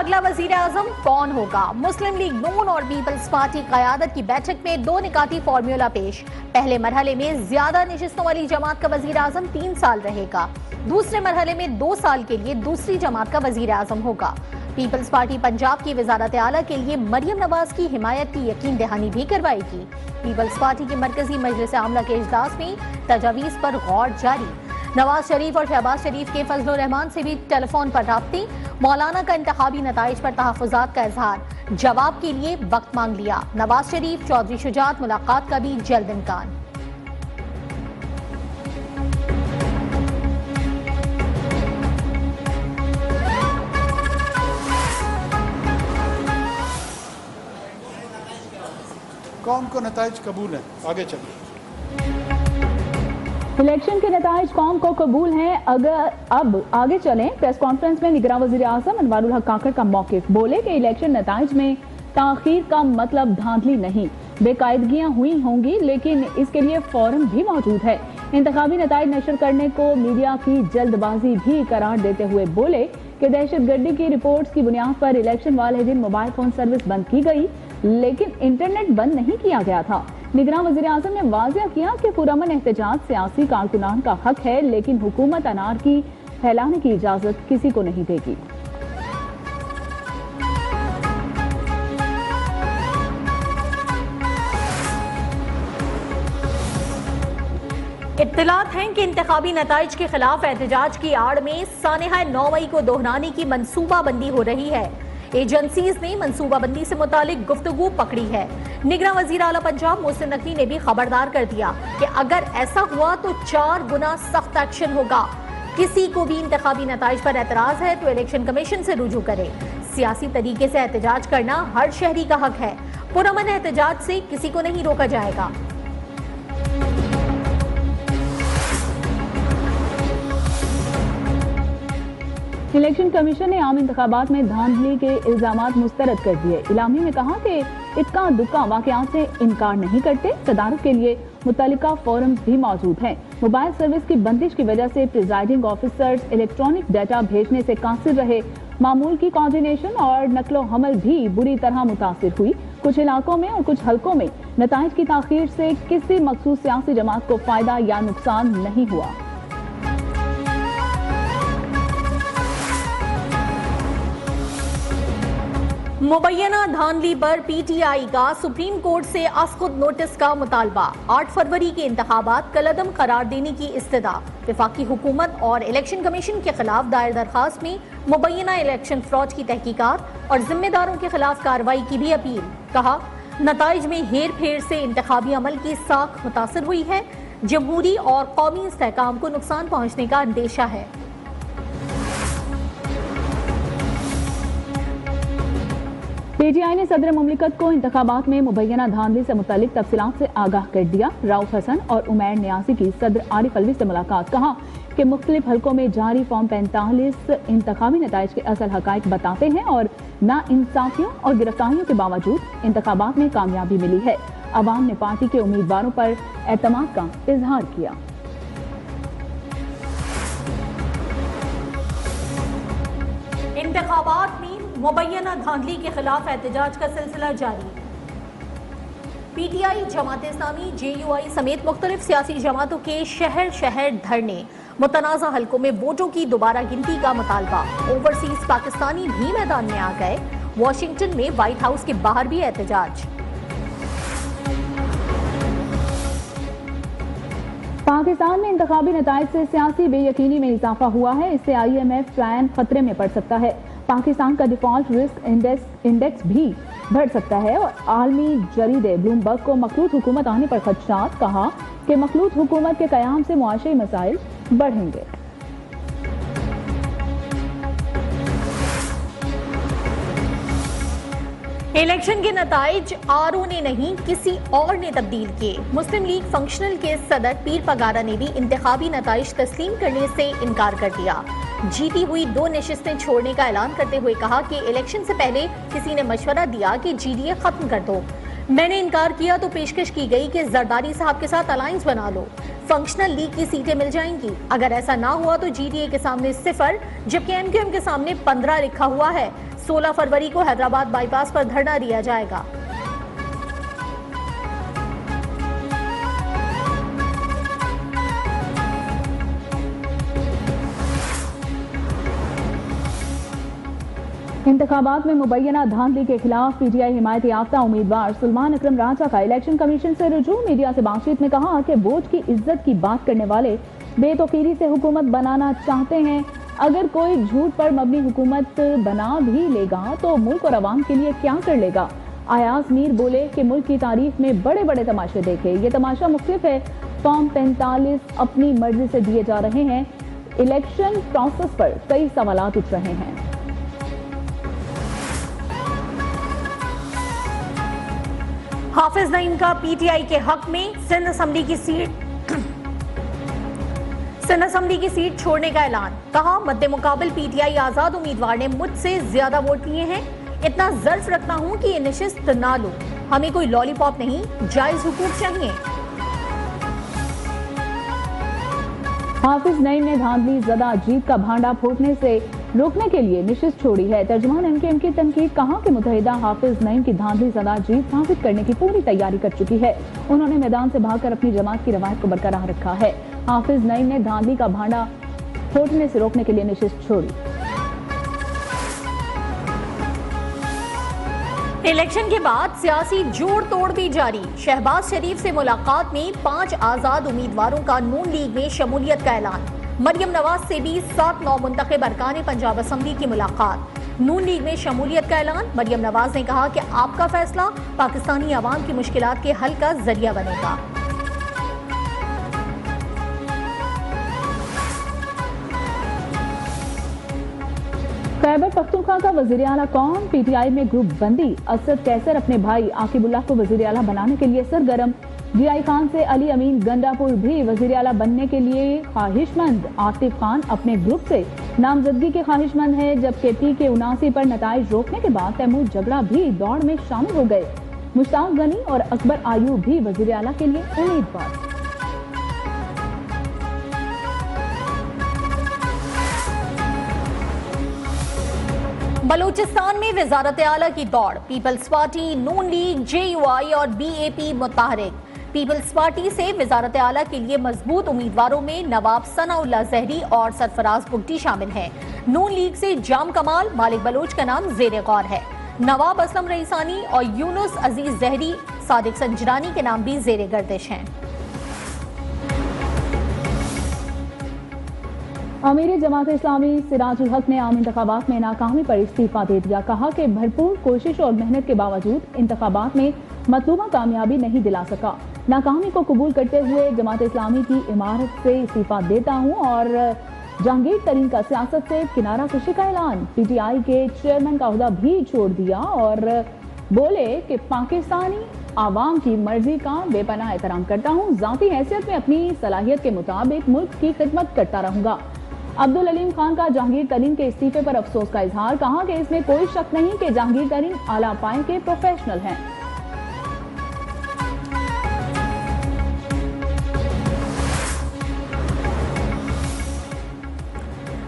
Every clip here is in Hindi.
अगला वजीर आजम कौन होगा? मुस्लिम लीग नून और पीपल्स पार्टी क़यादत की बैठक में दो निकाती फॉर्मूला पेश। पहले मरहले में ज्यादा नशिस्तों वाली जमात का वजीर आजम 3 साल रहेगा। दूसरे मरहले में 2 साल के लिए दूसरी जमात का वजीर आजम होगा। पीपल्स पार्टी पंजाब की वजारत आला के लिए मरियम नवाज की हिमायत की यकीन दहानी भी करवाएगी। पीपल्स पार्टी की मरकजी मजलिस आमला के इजलास में तजावीज पर गौर जारी। नवाज शरीफ और शहबाज शरीफ के फजलुर रहमान से भी टेलीफोन पर राब्ते। मौलाना का इंतखाबी नताइज पर तहफ़्फ़ुज़ात का इजहार। जवाब के लिए वक्त मांग लिया। नवाज शरीफ चौधरी शुजात मुलाकात का भी जल्द इम्कान। कौम को नताइज कबूल है, आगे चलिए। इलेक्शन के नताइज कौम को कबूल हैं। अगर अब आगे चलें, प्रेस कॉन्फ्रेंस में निगरान वज़ीर आज़म अनवारुल हक काकड़ का मौक़िफ़। बोले कि इलेक्शन नताइज में ताख़ीर का मतलब धांधली नहीं, बेकायदगियाँ हुई होंगी लेकिन इसके लिए फॉर्म भी मौजूद है। इंतखाबी नताइज नशर करने को मीडिया की जल्दबाजी भी करार देते हुए बोले कि दहशतगर्दी की रिपोर्ट्स की बुनियाद पर इलेक्शन वाले दिन मोबाइल फोन सर्विस बंद की गई लेकिन इंटरनेट बंद नहीं किया गया था। निगरान वज़ीर आज़म ने वाज़ेह किया कि पुरअमन एहतजाज सियासी कारकुनान का हक है लेकिन हुकूमत अनारकी फैलाने की इजाजत किसी को नहीं देगी। इत्तलात हैं कि इंतखाबी नताइज के खिलाफ एहतजाज की आड़ में सानहा 9 मई को दोहराने की मनसूबाबंदी हो रही है। एजेंसीज ने मनसूबाबंदी से मुतालिक गुफ्तगू पकड़ी है। निगरान वज़ीर आला पंजाब मोहसिन नकवी ने भी खबरदार कर दिया कि अगर ऐसा हुआ तो 4 गुना सख्त एक्शन होगा। किसी को भी इंतखाबी नताइज पर एतराज है तो इलेक्शन कमीशन से रुजू करे। सियासी तरीके से एहतजाज करना हर शहरी का हक है। पुरअमन एहतजाज से किसी को नहीं रोका जाएगा। इलेक्शन कमीशन ने आम इंतखाबात में धांधली के इल्जामात मुस्तरद कर दिए। इलामी में कहा कि इक्का दुक्का वाकयात से इनकार नहीं करते। तदारुक के लिए मुतल्लिका फोरम्स भी मौजूद हैं। मोबाइल सर्विस की बंदिश की वजह से प्रिजाइडिंग ऑफिसर्स इलेक्ट्रॉनिक डाटा भेजने से कासिर रहे। मामूल की कोऑर्डिनेशन और नकलो हमल भी बुरी तरह मुतासिर हुई। कुछ इलाकों में और कुछ हलकों में नताइज की ताखीर से किसी मखसूस सियासी जमात को फायदा या नुकसान नहीं हुआ। मुबैना धांधली पर पीटीआई का सुप्रीम कोर्ट से असखुद नोटिस का मुतालबा। 8 फरवरी के इंतखाबात कलअदम करार देने की इस्तदा। वफाकी हुकूमत और इलेक्शन कमीशन के खिलाफ दायर दरखास्त में मुबैना इलेक्शन फ्रॉड की तहकीकात और जिम्मेदारों के खिलाफ कार्रवाई की भी अपील। कहा, नताइज में हेर फेर से इंतखाबी अमल की साख मुतासर हुई है। जमहूरी और कौमी इस्तेहकाम को नुकसान पहुंचने का अंदेशा है। पीटीआई ने सदर मुमलिकत को इंतखाबात में मुबैना धांधली से मुतालिक तफसीलात से आगाह कर दिया। राउफ हसन और उमैर न्यासी की सदर आरिफ अलवी से मुलाकात। कहा कि मुख्तलिफ हलकों में जारी फॉर्म 45 इंतखाबी नताइज के असल हकाइक बताते हैं और ना इंसाफियों और गिरफ्तारियों के बावजूद इंतखाबात में कामयाबी मिली है। अवाम ने पार्टी के उम्मीदवारों पर एतमाद का इजहार किया। इंतखाबात में मुबैना धांधली के खिलाफ एहतजाज का सिलसिला जारी। पीटीआई, जमात इस्लामी, जेयूआई समेत मुख्तलिफ सियासी जमातों के शहर शहर धरने। मुतनाज़ा हलकों में वोटों की दोबारा गिनती का मुतालबा। ओवरसीज पाकिस्तानी भी मैदान में आ गए। वाशिंगटन में व्हाइट हाउस के बाहर भी एहतजाज। पाकिस्तान में इंतखाबी नताइज से सियासी बेयकीनी में इजाफा हुआ है। इससे IMF प्लान खतरे में पड़ सकता है। पाकिस्तान का डिफॉल्ट रिस्क इंडेक्स भी बढ़ सकता है और आलमी जरीदे ब्लूमबर्ग को मखलूत हुकूमत आने पर खदशात। कहा कि मखलूत हुकूमत के कयाम से मुआशी मसाइल बढ़ेंगे। इलेक्शन के नताइज आरओ ने नहीं किसी और ने तब्दील किए। मुस्लिम लीग फंक्शनल के सदर पीर पगारा ने भी इंतखाबी नताइज तस्लीम करने से इनकार कर दिया। जीती हुई 2 नशिस्तें छोड़ने का ऐलान करते हुए कहा कि इलेक्शन से पहले किसी ने मशवरा दिया कि GDA खत्म कर दो। मैंने इनकार किया तो पेशकश की गई कि जरदारी साहब के साथ अलायंस बना लो, फंक्शनल लीग की सीटें मिल जाएंगी। अगर ऐसा ना हुआ तो GDA के सामने 0 जबकि MQM के सामने 15 लिखा हुआ है। 16 फरवरी को हैदराबाद बाईपास पर धरना दिया जाएगा। इंतखाबात में मुबैना धांधली के खिलाफ पीटीआई हिमायत याफ्ता उम्मीदवार सुलेमान अकरम राजा का इलेक्शन कमीशन से रुजू। मीडिया से बातचीत में कहा कि वोट की इज्जत की बात करने वाले बेतौकीरी से हुकूमत बनाना चाहते हैं। अगर कोई झूठ पर मबनी हुकूमत बना भी लेगा तो मुल्क और अवाम के लिए क्या कर लेगा। अयाज मीर बोले कि मुल्क की तारीख में बड़े बड़े तमाशे देखे, ये तमाशा मुख्तलिफ है। फॉर्म 45 अपनी मर्जी से दिए जा रहे हैं। इलेक्शन प्रोसेस पर कई सवालात उठ रहे हैं। हाफिज नईम का पीटीआई के हक में सिंध असेंबली की सीट छोड़ने का ऐलान। कहा, मद्दे मुकाबिल पीटीआई आजाद उम्मीदवार ने मुझसे ज्यादा वोट लिए हैं। इतना ज़र्फ रखता हूं कि ये नशिस्त ना लो। हमें कोई लॉलीपॉप नहीं, जायज हुकूक चाहिए। हाफिज नईम ने धांधली ज़दा जीत का भांडा फूटने से रोकने के लिए नशिस्त छोड़ी है। तर्जुमान एमकेएम की तनकीद। कहा कि मुत्तहिदा हाफिज नईम की धांधली ज़दा जीत साबित करने की पूरी तैयारी कर चुकी है। उन्होंने मैदान से भागकर अपनी जमात की रवायत को बरकरार रखा है। हाफिज नईम ने धांधली का भांडा फूटने से रोकने के लिए नशिस्त छोड़ी। इलेक्शन के बाद सियासी जोड़ तोड़ भी जारी। शहबाज शरीफ से मुलाकात में 5 आजाद उम्मीदवारों का नून लीग में शमूलियत का ऐलान। मरियम नवाज से भी 7 नौ मुंतखब अरकान पंजाब असेंबली की मुलाकात। नून लीग में शमूलियत का ऐलान। मरियम नवाज ने कहा कि आपका फैसला पाकिस्तानी अवाम की मुश्किलात के हल का जरिया बनेगा। खैबर पख्तूनख्वा का वजीर आला कौन? पीटीआई में ग्रुप बंदी। असद कैसर अपने भाई आकिबुल्लाह को वजीर आला बनाने के लिए सरगर्म। जीआई खान से अली अमीन गंडापुर भी वजीर आला बनने के लिए ख्वाहिशमंद। आतिफ खान अपने ग्रुप से नामजदगी के ख्वाहिशमंद है। जबकि PK-79 पर नताइज रोकने के बाद तैमूर जगड़ा भी दौड़ में शामिल हो गए। मुश्ताक गनी और अकबर आयूब भी वजीर आला के लिए उम्मीदवार। बलूचिस्तान में वजारत आला की दौड़। पीपल्स पार्टी, नून लीग, JUI और BAP मुतहरिक। पीपल्स पार्टी से वजारत आला के लिए मजबूत उम्मीदवारों में नवाब सनाउल्लाह जहरी और सरफराज बुगटी शामिल हैं। नून लीग से जाम कमाल, मालिक बलोच का नाम जेर गौर है। नवाब असलम रईसानी और यूनुस अजीज जहरी, सादिक संजरानी के नाम भी जेर गर्दिश हैं। अमीर जमात इस्लामी सिराजुल हक ने आम इंतखाबात में नाकामी पर इस्तीफा दे दिया। कहा कि भरपूर कोशिश और मेहनत के बावजूद इंतखाबात में मतलूबा कामयाबी नहीं दिला सका। नाकामी को कबूल करते हुए जमात इस्लामी की इमारत से इस्तीफा देता हूँ और जहांगीर तरीन का सियासत से किनारा कशी का ऐलान। पीटीआई के चेयरमैन का ओहदा भी छोड़ दिया और बोले कि पाकिस्तानी आवाम की मर्जी का बेपनाह एहतराम करता हूँ। जाती हैसियत में अपनी सलाहियत के मुताबिक मुल्क की खिदमत करता रहूंगा। अब्दुल अलीम खान का जहांगीर तरीन के इस्तीफे पर अफसोस का इजहार। कहा कि इसमें कोई शक नहीं कि जहांगीर तरीन आला पाए के प्रोफेशनल हैं।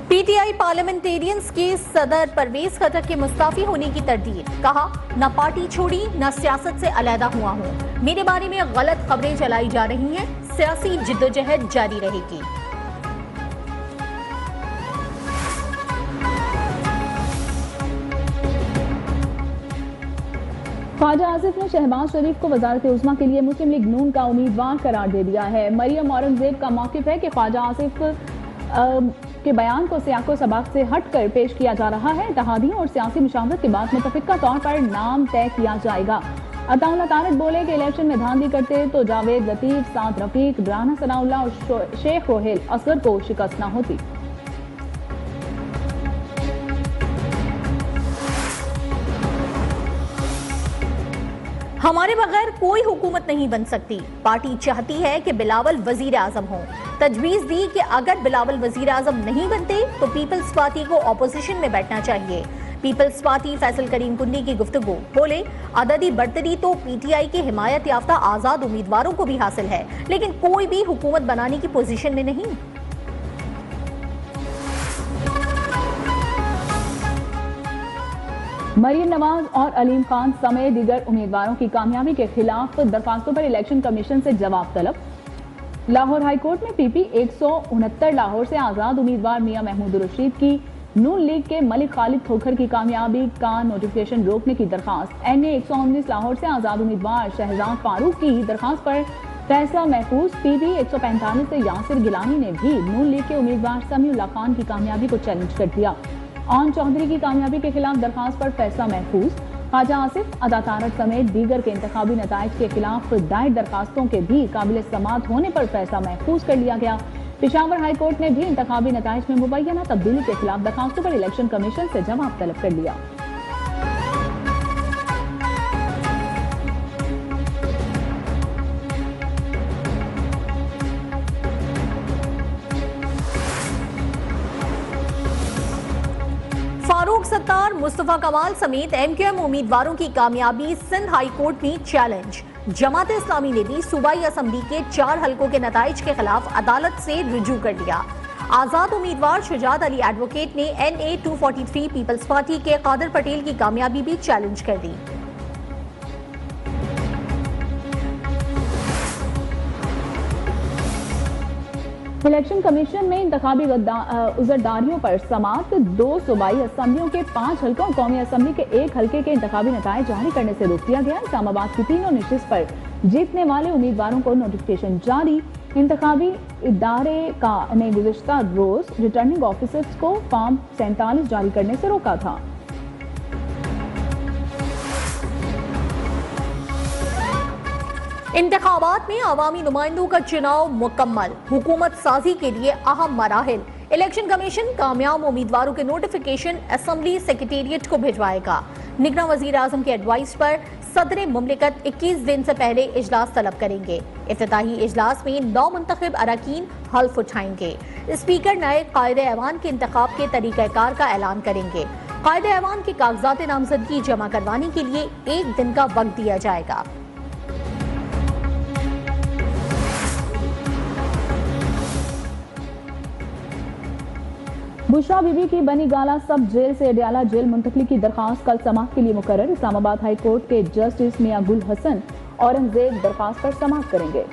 पीटीआई पार्लियामेंटेरियंस के सदर परवेज खटक के मुस्ताफी होने की तरदीद। कहा, न पार्टी छोड़ी न सियासत से अलहदा हुआ हूँ। मेरे बारे में गलत खबरें चलाई जा रही हैं। सियासी जिद्दोजहद जारी रहेगी। ख्वाजा आसिफ ने शहबाज शरीफ को वजारत उज़्मा के लिए मुस्लिम लीग नून का उम्मीदवार करार दे दिया है। मरियम औरंगजेब का मौक़िफ़ है कि ख्वाजा आसिफ के बयान को सियाको सबाक से हटकर पेश किया जा रहा है। इत्तेहादियों और सियासी मुशावरत के बाद मुतफ़िक़ा तौर पर नाम तय किया जाएगा। अताउल्लाह तारिक बोले कि इलेक्शन में धांधली करते तो जावेद लतीफ़, साद रफ़ीक, राना सनाउल्लाह और शेख रोहेल असगर को शिकस्त न होती। हमारे बगैर कोई हुकूमत नहीं बन सकती। पार्टी चाहती है कि बिलावल वजीर आजम हो। तजवीज़ दी कि अगर बिलावल वजीर आजम नहीं बनते तो पीपल्स पार्टी को ऑपोजिशन में बैठना चाहिए। पीपल्स पार्टी फैसल करीम कुंडी की गुफ्तगू। बोले, अददी बर्तरी तो पीटीआई के हिमायत याफ्ता आजाद उम्मीदवारों को भी हासिल है, लेकिन कोई भी हुकूमत बनाने की पोजीशन में नहीं। मरियम नवाज और अलीम खान समेत दीगर उम्मीदवारों की कामयाबी के खिलाफ दरखास्तों पर इलेक्शन कमीशन से जवाब तलब। लाहौर हाईकोर्ट में पीपी 169 लाहौर से आजाद उम्मीदवार मियां महमूद रशीद की नून लीग के मलिक खालिद खोखर की कामयाबी का नोटिफिकेशन रोकने की दरखास्त। एनए 119 लाहौर से आजाद उम्मीदवार शहजाद फारूक की दरखास्त पर फैसला महफूज। पीबी 145 से यासिर गिलानी ने भी नून लीग के उम्मीदवार समीउल्लाह खान की कामयाबी को चैलेंज कर दिया। आन चौधरी की कामयाबी के खिलाफ दरखास्त पर फैसला महफूज। ख्वाजा आसिफ, अदा तारक समेत दीगर के इंतखाबी नताइज के खिलाफ दायर दरखास्तों के भी काबिल समाअत होने पर फैसला महफूज कर लिया गया। पेशावर हाई कोर्ट ने भी इंतखाबी नताइज में मुबैना तब्दीली के खिलाफ दरखास्तों पर इलेक्शन कमीशन से जवाब तलब कर लिया। फारूक सत्तार, मुस्तफा कमाल समेत एमक्यूएम उम्मीदवारों की कामयाबी सिंध हाई कोर्ट में चैलेंज। जमात इस्लामी ने भी सूबाई असम्बली के 4 हलकों के नताइज के खिलाफ अदालत से रुजू कर लिया। आजाद उम्मीदवार शुजात अली एडवोकेट ने NA 243 पीपल्स पार्टी के कादर पटेल की कामयाबी भी चैलेंज कर दी। इलेक्शन कमीशन में इंतखाबी उजरदारियों पर समाअत। 2 सूबाई असम्बलियों के 5 हल्कों, कौमी असम्बली के 1 हल्के के इंतखाबी नताइज जारी करने से रोक दिया गया। इस्लामाबाद की 3 नशिस्त पर जीतने वाले उम्मीदवारों को नोटिफिकेशन जारी। इंतखाबी इदारे का ने गुज़िश्ता रोज रिटर्निंग ऑफिसर्स को फॉर्म 47 जारी करने से रोका था। इंतखाबात में अवामी नुमाइंदों का चुनाव मुकम्मल, हुकूमत साजी के लिए अहम मराहिल। इलेक्शन कमीशन कामयाब उम्मीदवारों के नोटिफिकेशन असेंबली सेक्रेटेरिएट को भिजवाएगा। निगरां वजीर आजम के एडवाइस पर सदर मुमलिकत 21 दिन से पहले इजलास तलब करेंगे। इफ्तिताही इजलास में 9 मुंतखब अरकान हल्फ उठाएंगे। स्पीकर नए कायदे ऐवान के इंतखाब के तरीक़ाकार का ऐलान करेंगे। कायदे ऐवान के कागजात नामजदगी जमा करवाने के लिए 1 दिन का वक्त दिया जाएगा। बुशरा बीबी की बनी गाला सब जेल से अडयाला जेल मुंतकली की दरखास्त कल समाअत के लिए मुकर्रर। इस्लामाबाद हाई कोर्ट के जस्टिस मियां गुल हसन औरंगजेब दरखास्त पर समाअत करेंगे।